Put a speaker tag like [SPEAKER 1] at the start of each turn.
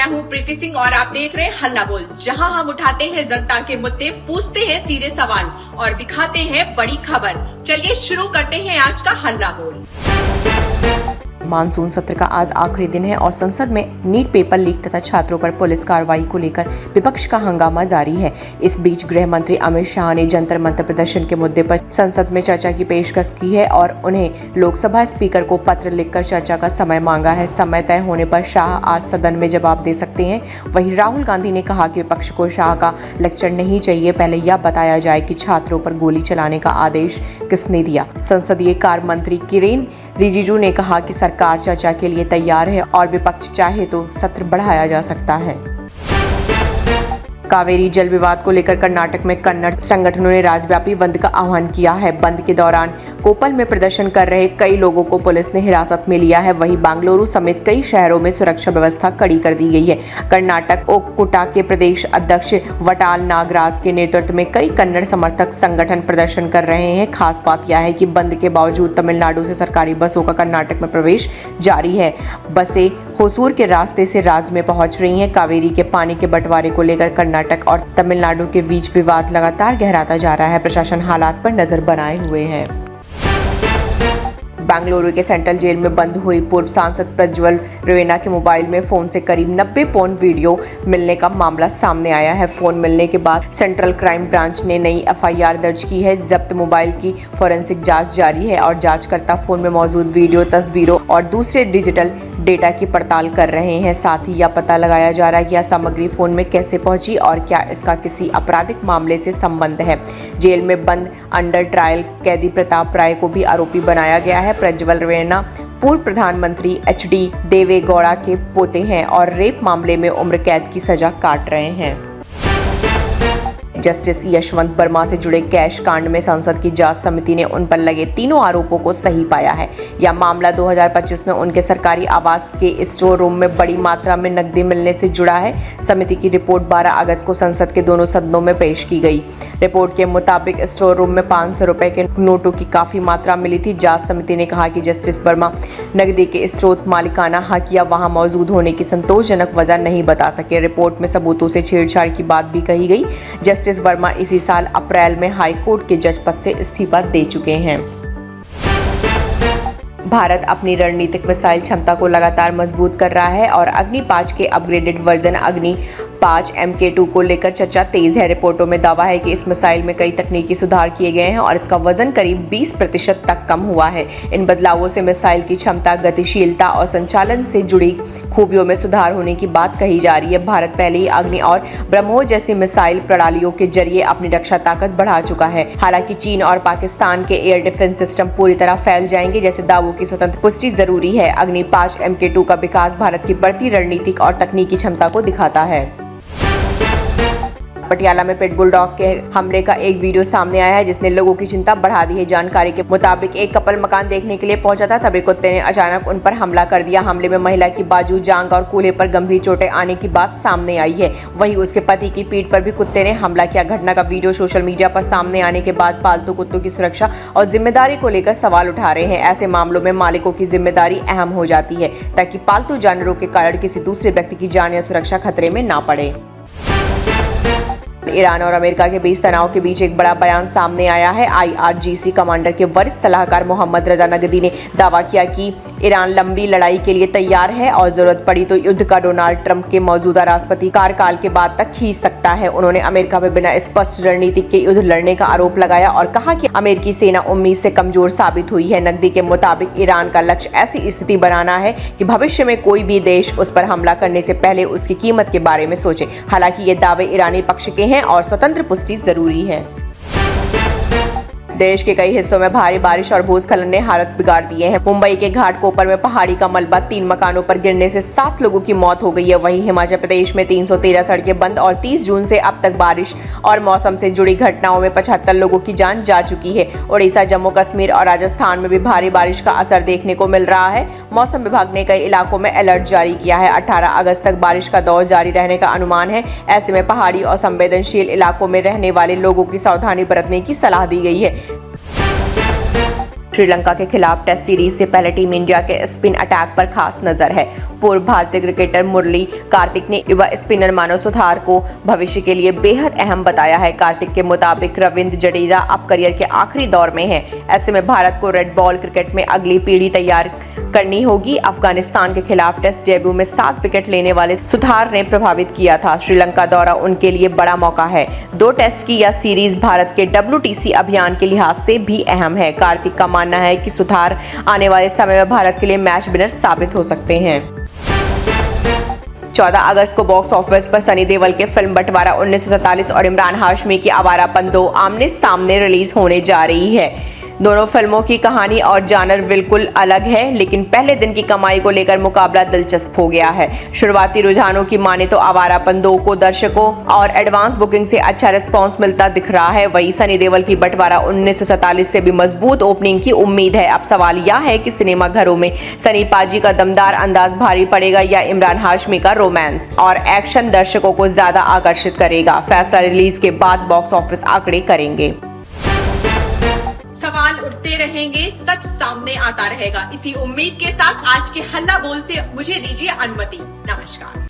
[SPEAKER 1] मैं हूं प्रीति सिंह और आप देख रहे हैं हल्ला बोल, जहां हम उठाते हैं जनता के मुद्दे, पूछते हैं सीधे सवाल और दिखाते हैं बड़ी खबर। चलिए शुरू करते हैं आज का हल्ला बोल।
[SPEAKER 2] मानसून सत्र का आज आखिरी दिन है और संसद में नीट पेपर लीक तथा छात्रों पर पुलिस कार्रवाई को लेकर विपक्ष का हंगामा जारी है। इस बीच गृह मंत्री अमित शाह ने जंतर मंतर प्रदर्शन के मुद्दे पर संसद में चर्चा की पेशकश की है और उन्हें लोकसभा स्पीकर को पत्र लिखकर चर्चा का समय मांगा है। समय तय होने पर शाह आज सदन में जवाब दे सकते हैं। वहीं राहुल गांधी ने कहा कि विपक्ष को शाह का लेक्चर नहीं चाहिए, पहले यह बताया जाए कि छात्रों पर गोली चलाने का आदेश किसने दिया। संसदीय कार्य मंत्री किरेन रिजिजू ने कहा कि सरकार चर्चा के लिए तैयार है और विपक्ष चाहे तो सत्र बढ़ाया जा सकता है। कावेरी जल विवाद को लेकर कर्नाटक में कन्नड़ संगठनों ने राज्यव्यापी बंद का आह्वान किया है। बंद के दौरान कोप्पल में प्रदर्शन कर रहे कई लोगों को पुलिस ने हिरासत में लिया है। वहीं बेंगलुरु समेत कई शहरों में सुरक्षा व्यवस्था कड़ी कर दी गई है। कर्नाटक ओक्कुटा के प्रदेश अध्यक्ष वटाल नागराज के नेतृत्व में कई कन्नड़ समर्थक संगठन प्रदर्शन कर रहे हैं। खास बात यह है कि बंद के बावजूद तमिलनाडु से सरकारी बसों का कर्नाटक में प्रवेश जारी है। बसें होसूर के रास्ते से राज्य में पहुंच रही हैं। कावेरी के पानी के बंटवारे को लेकर कर्नाटक और तमिलनाडु के बीच विवाद लगातार गहराता जा रहा है। प्रशासन हालात पर नजर बनाए हुए है। बेंगलुरु के सेंट्रल जेल में बंद हुई पूर्व सांसद प्रज्वल रेवन्ना के मोबाइल में फोन से करीब 90 पोर्न वीडियो मिलने का मामला सामने आया है। फोन मिलने के बाद सेंट्रल क्राइम ब्रांच ने नई एफआईआर दर्ज की है। जब्त मोबाइल की फोरेंसिक जांच जारी है और जांचकर्ता फोन में मौजूद वीडियो, तस्वीरों और दूसरे डिजिटल डेटा की पड़ताल कर रहे हैं। साथ ही यह पता लगाया जा रहा है कि यह सामग्री फोन में कैसे पहुंची और क्या इसका किसी आपराधिक मामले से संबंध है। जेल में बंद अंडर ट्रायल कैदी प्रताप राय को भी आरोपी बनाया गया है। प्रज्वल रेवन्ना पूर्व प्रधानमंत्री एचडी देवेगौड़ा के पोते हैं और रेप मामले में उम्र कैद की सजा काट रहे हैं। जस्टिस यशवंत वर्मा से जुड़े कैश कांड में संसद की जांच समिति ने उन पर लगे तीनों आरोपों को सही पाया है। यह मामला 2025 में उनके सरकारी आवास के स्टोर रूम में बड़ी मात्रा में नकदी मिलने से जुड़ा है। समिति की रिपोर्ट 12 अगस्त को संसद के दोनों सदनों में पेश की गई। रिपोर्ट के मुताबिक स्टोर रूम में 500 रुपए के नोटों की काफी मात्रा मिली थी। जांच समिति ने कहा कि जस्टिस वर्मा नकदी के स्रोत, मालिकाना हक या वहां मौजूद होने की संतोषजनक वजह नहीं बता सके। रिपोर्ट में सबूतों से छेड़छाड़ की बात भी कही गई। जस्टिस वर्मा इसी साल अप्रैल में हाई कोर्ट के जज पद से इस्तीफा दे चुके हैं। भारत अपनी रणनीतिक मिसाइल क्षमता को लगातार मजबूत कर रहा है और अग्नि 5 के अपग्रेडेड वर्जन अग्नि 5 MK2 को लेकर चर्चा तेज है। रिपोर्टों में दावा है कि इस मिसाइल में कई तकनीकी सुधार किए गए हैं और इसका वजन करीब 20% तक कम हुआ है। इन बदलावों से मिसाइल की क्षमता, गतिशीलता और संचालन से जुड़ी खूबियों में सुधार होने की बात कही जा रही है। भारत पहले ही अग्नि और ब्रह्मोस जैसी मिसाइल प्रणालियों के जरिए अपनी रक्षा ताकत बढ़ा चुका है। हालांकि चीन और पाकिस्तान के एयर डिफेंस सिस्टम पूरी तरह फैल जाएंगे जैसे दावों की स्वतंत्र पुष्टि जरूरी है। अग्नि 5 MK2 का विकास भारत की बढ़ती रणनीतिक और तकनीकी क्षमता को दिखाता है। पटियाला में पिटबुल डॉग के हमले का एक वीडियो सामने आया है जिसने लोगों की चिंता बढ़ा दी है। जानकारी के मुताबिक एक कपल मकान देखने के लिए पहुंचा था, तभी कुत्ते ने अचानक उन पर हमला कर दिया। हमले में महिला की बाजू, जांघ और कूल्हे पर गंभीर चोटें आने की बात सामने आई है। वहीं उसके पति की पीठ पर भी कुत्ते ने हमला किया। घटना का वीडियो सोशल मीडिया पर सामने आने के बाद पालतू कुत्तों की सुरक्षा और जिम्मेदारी को लेकर सवाल उठा रहे हैं। ऐसे मामलों में मालिकों की जिम्मेदारी अहम हो जाती है ताकि पालतू जानवरों के कारण किसी दूसरे व्यक्ति की जान या सुरक्षा खतरे में ना पड़े। ईरान और अमेरिका के बीच तनाव के बीच एक बड़ा बयान सामने आया है। IRGC कमांडर के वरिष्ठ सलाहकार मोहम्मद रजा नगदी ने दावा किया कि ईरान लंबी लड़ाई के लिए तैयार है और जरूरत पड़ी तो युद्ध का डोनाल्ड ट्रंप के मौजूदा राष्ट्रपति कार्यकाल के बाद तक खींच सकता है। उन्होंने अमेरिका पर बिना स्पष्ट रणनीति के युद्ध लड़ने का आरोप लगाया और कहा कि अमेरिकी सेना उम्मीद से कमजोर साबित हुई है। नगदी के मुताबिक ईरान का लक्ष्य ऐसी स्थिति बनाना है कि भविष्य में कोई भी देश उस पर हमला करने से पहले उसकी कीमत के बारे में सोचे। हालांकि ये दावे ईरानी पक्ष के हैं और स्वतंत्र पुष्टि जरूरी है। देश के कई हिस्सों में भारी बारिश और भूस्खलन ने हालत बिगाड़ दिए हैं। मुंबई के घाटकोपर में पहाड़ी का मलबा 3 मकानों पर गिरने से 7 लोगों की मौत हो गई है। वहीं हिमाचल प्रदेश में 313 सड़कें बंद और 30 जून से अब तक बारिश और मौसम से जुड़ी घटनाओं में 75 लोगों की जान जा चुकी है। उड़ीसा, जम्मू कश्मीर और राजस्थान में भी भारी बारिश का असर देखने को मिल रहा है। मौसम विभाग ने कई इलाकों में अलर्ट जारी किया है। 18 अगस्त तक बारिश का दौर जारी रहने का अनुमान है। ऐसे में पहाड़ी और संवेदनशील इलाकों में रहने वाले लोगों की सावधानी बरतने की सलाह दी गई है। श्रीलंका के खिलाफ टेस्ट सीरीज से पहले टीम इंडिया के स्पिन अटैक पर खास नजर है। पूर्व भारतीय क्रिकेटर मुरली कार्तिक ने युवा स्पिनर मानव सुथार को भविष्य के लिए बेहद अहम बताया है। कार्तिक के मुताबिक रविंद्र जडेजा अब करियर के आखिरी दौर में है। ऐसे में भारत को रेड बॉल क्रिकेट में अगली पीढ़ी तैयार करनी होगी। अफगानिस्तान के खिलाफ टेस्ट डेब्यू में 7 विकेट लेने वाले सुथार ने प्रभावित किया था। श्रीलंका दौरा उनके लिए बड़ा मौका है। 2 टेस्ट की यह सीरीज भारत के WTC अभियान के लिहाज से भी अहम है। कार्तिक का मानना है कि सुथार आने वाले समय में भारत के लिए मैच विनर साबित हो सकते हैं। 14 अगस्त को बॉक्स ऑफिस पर सनी देओल के फिल्म बंटवारा 1947 और इमरान हाशमी की आवारापन 2 आमने सामने रिलीज होने जा रही है। दोनों फिल्मों की कहानी और जानर बिल्कुल अलग है, लेकिन पहले दिन की कमाई को लेकर मुकाबला दिलचस्प हो गया है। शुरुआती रुझानों की माने तो आवारापन 2 को दर्शकों और एडवांस बुकिंग से अच्छा रिस्पांस मिलता दिख रहा है। वहीं सनी देओल की बंटवारा 1947 से भी मजबूत ओपनिंग की उम्मीद है। अब सवाल यह है कि सिनेमा घरों में सनी पाजी का दमदार अंदाज भारी पड़ेगा या इमरान हाशमी का रोमांस और एक्शन दर्शकों को ज्यादा आकर्षित करेगा। फैसला रिलीज के बाद बॉक्स ऑफिस आंकड़े करेंगे।
[SPEAKER 1] सवाल उठते रहेंगे, सच सामने आता रहेगा। इसी उम्मीद के साथ आज के हल्ला बोल से मुझे दीजिए अनुमति। नमस्कार।